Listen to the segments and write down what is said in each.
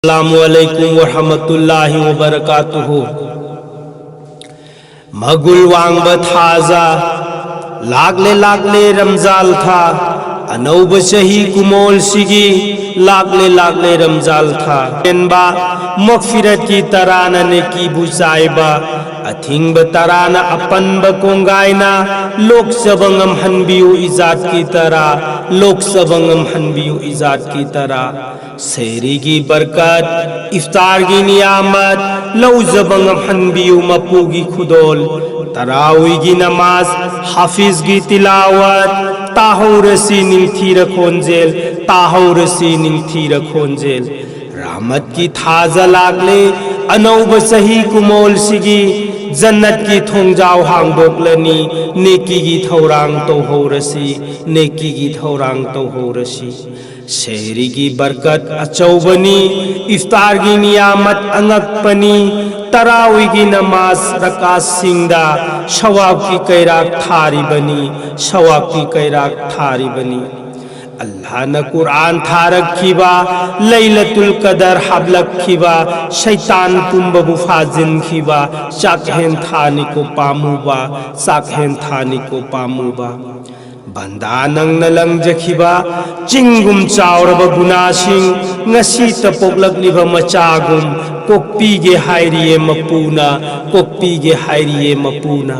अस्सलामुअलैकुम वरहमतुल्लाहि वबरकातुहु। मगुल वांग थाजा लागले लागले रमजाल था अनौब चही कुमोल सिगी लागले लागले रमजाल था एनबा मगफिरत की तराना ने की बुचाइबा अथिंग तराना अपन बकोंगाइना लोक सबंगम हनबियु इजाद की तरह लोक सबंगम हनबियु इजाद की तरह सहरी की बरकत इफ्तार की नियामत लौ जबंगम हनबियु मपू की खुदोल तरावी की नमाज हाफिज की तिलावत ताहौरसी निंथी रखोंजेल ताहौरसी निंथी रखोंजेल रहमत की थाजा लागले अनौब सही कुमोल सिगी जन्नत की थोंजाव हांगदोकलनी नेकी की थौरांग तो होरसी नेकी की थौरांग तो होरसी शहरी की बरकत अचौबनी इफ्तार की नियामत अंगकपनी तरावी की नमाज रकात सिंगदा शवाब की कैराक थारी बनी शवाब की कैराक थारी बनी अल्लाह न कुरान था रखीबा लैलतुल कदर हबलक खीबा शैतान पुंब बुफाजिन खीबा साकहेन थानी को पामुबा साकहेन थानी को पामुबा बंदा नंग नलंग जखीबा चिंगुम चावरब गुनासिंग ngasi tapokliba machagum kokpige hairiye mapuna kokpige hairiye mapuna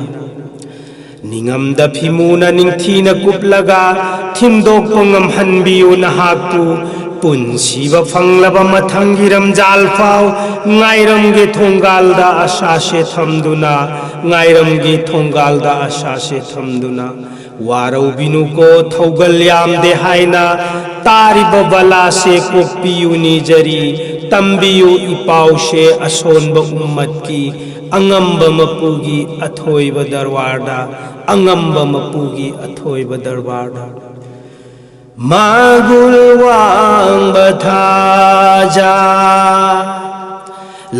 ningam da phimuna ningthina kuplaga thimdok pongam hanbiyu nahaku punsiba phanglaba mathangi ramjal phau ngairam ge thongal da asha se thamduna ngairam ge thongal da asha se thamduna वारौ बिनु को थौगल्याम दे हाइना तारिब बला से कोपियु निजरी तंबियु इपाउ से असोनब उम्मत की अंगम्ब मपुगी अथोइब दरवारदा अंगम्ब मपुगी अथोइब दरवारदा मागुल वांग बथाजा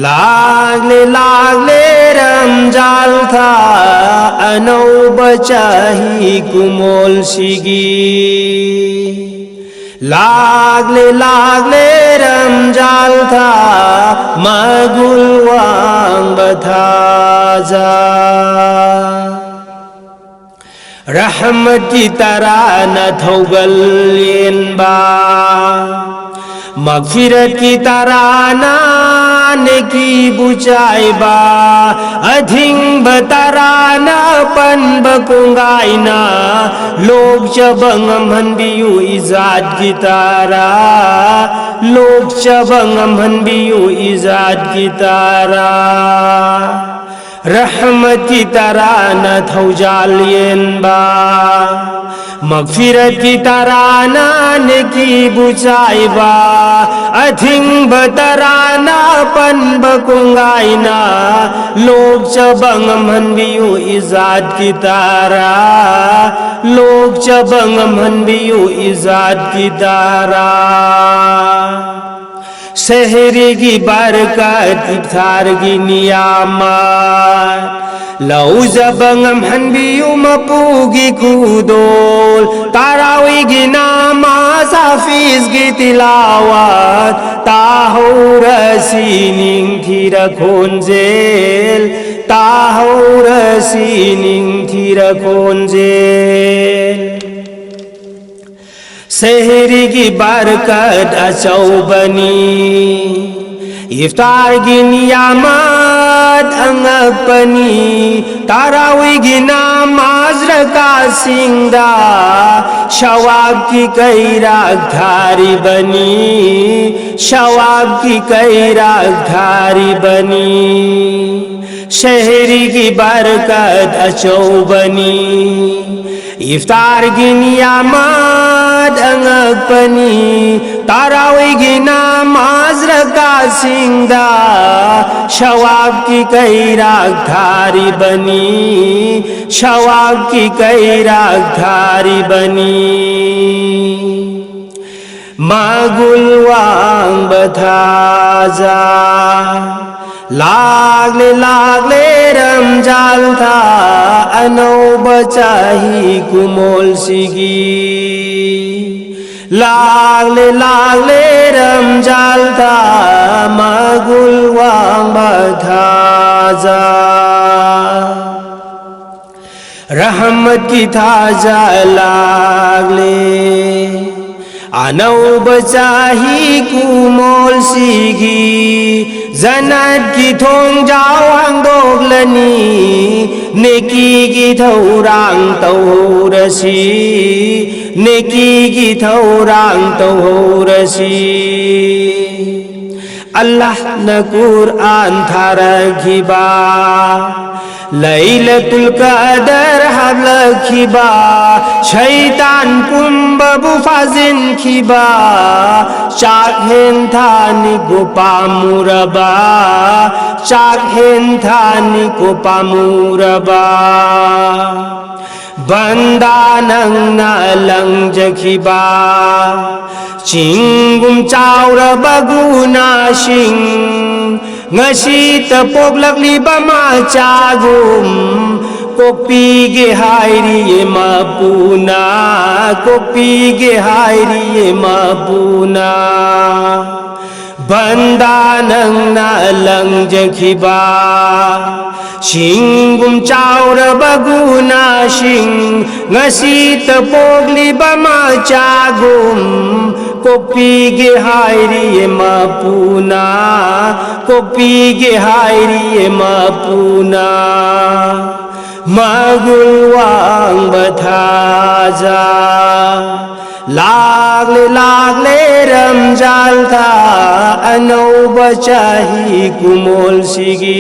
लागले लागले रमजाल था अनौब चाही कुमोल सिगी लागले लागले रमजाल था मगुल वांग बथाजा रहमत की तरह न थौगलेनबा मगफिरत की तराना की बुचाइबा अधिंग बतराना पन बकुंगाइना लोग चबंगम हनबियु इजाद की तारा लोग चबंगम हनबियु इजाद की तारा रहमत की तराना थौजालियनबा मगफिरत की तराना ने की बुचाइबा अथिंग बतराना पन बकुंगाइना लोग चबंगम हनबियु इजाद की तारा लोग चबंगम हनबियु इजाद की तारा सहरी की बरकत इफ्तार की नियामत लौ जबंगम हनबियु मपूगी कुदोल तारावी की नमाज हाफिज की तिलावत ताहौरसी निंथी रखोंजेल ताहौरसी निंथी रखोंजेल सहरी की बरकत अचौबनी इफ्तार की नियामत अंगपनी तारावी की नमाज रकात सिंगदा शवाब की कैराक धारी बनी शवाब की कैराक धारी बनी शहरी की बरकत अचौबनी इफ्तार की नियामत अंगपनी तारावी की नमाज रकात सिंगदा शवाब की कैराक धारी बनी शवाब की कैराक धारी बनी मागुल वांग बथाजा लागले लागले रमजाल था अनौब चाही कुमोल सिगी लागले रमजान था magul wang bathaza रहमत की थाजा लागले अनौब चाही कुमोल सिगी जन्नत की थोंग जावांग दोगलनी नेकी की थौरांग तौरसी नेकी की थौरांग तौरसी अल्लाह न कुरान थारखिबा लैलतुल कदर हाबलखिबा शैतान पुम्बबु फाजिन खिबा चाहेन थानी को पामुरबा चाहेन थानी को पामुरबा बंदा नंग ना lung जखिबा चिंगुम चाउरबा गुनाशिंग ngasi tepoglagliba macagum kopi ge hairi mapuna kopi ge hairi mapuna banda nang na lang jakhiba singum chaura baguna sing ngasi tepogliba macagum kopi ge hairi mapuna kopi ge hairi mapuna magul wang bathaza लागले रमजान था अनौब चाही कुमोल सिगी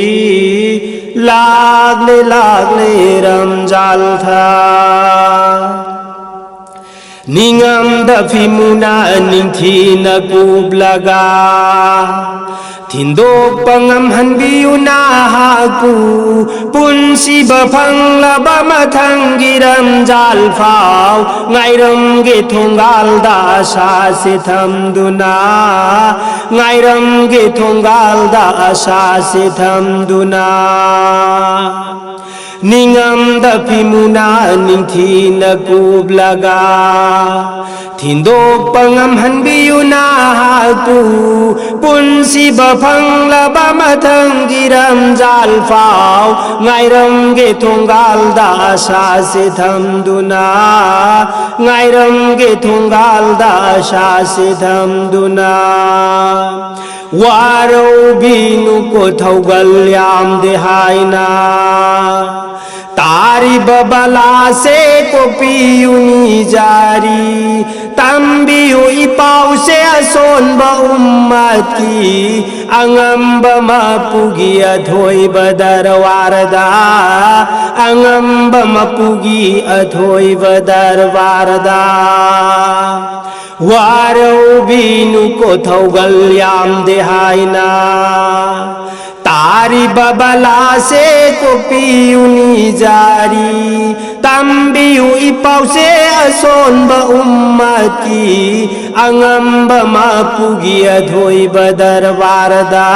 लागले रमजान था निंगम दफिमुना निंथी नकूब लगा थिंदोक Pangam हनबियुना Haku पुंसी बफंगलबा मथंगी Ramzan फाव ngairam ge thongal da asa se thamduna ngairam ge thongal da asa se thamduna ningam da pimuna ningthi na kub laga thindok pangam hanbiyuna haku punsi bafangla mathang giram jal fao ngairam ge thongal da asa se thamduna ngairam ge thongal da asa se thamduna waro binu ko thaugal yam de haina तारी बबला से कोपियुनी जारी तंबियु इपाउ से असोन उम्मत की अंगम बमा पुगी अथोई बदर वारदा अंगम बमा पुगी अथोई बदर वारदा वारो बीनु को थौगल याम देहाइना तारी बबला से कोपियुनी जारी तंबियु इपाउ से असोन उम्मत की अंगम बमा पुगी अथोई बदर वारदा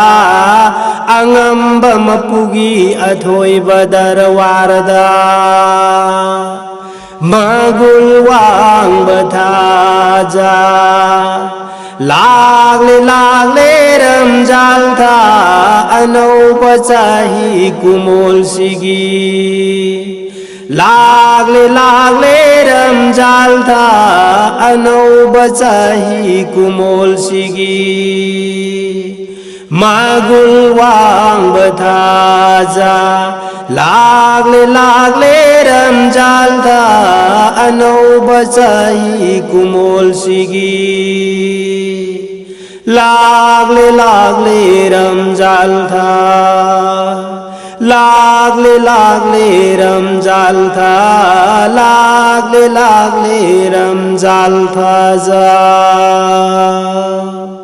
अंगम बमा पुगी अथोई बदर वारदा magul wang bathaza लागले रमजान था अनौब चाही कुमोल सिगी लागले रमजान था अनौब चाही कुमोल सिगी magul wang bathaza लागले रमजान था अनौब चाही कुमोल सिगी लागले रमजान था लागले रमजान था लागले रमजान था जा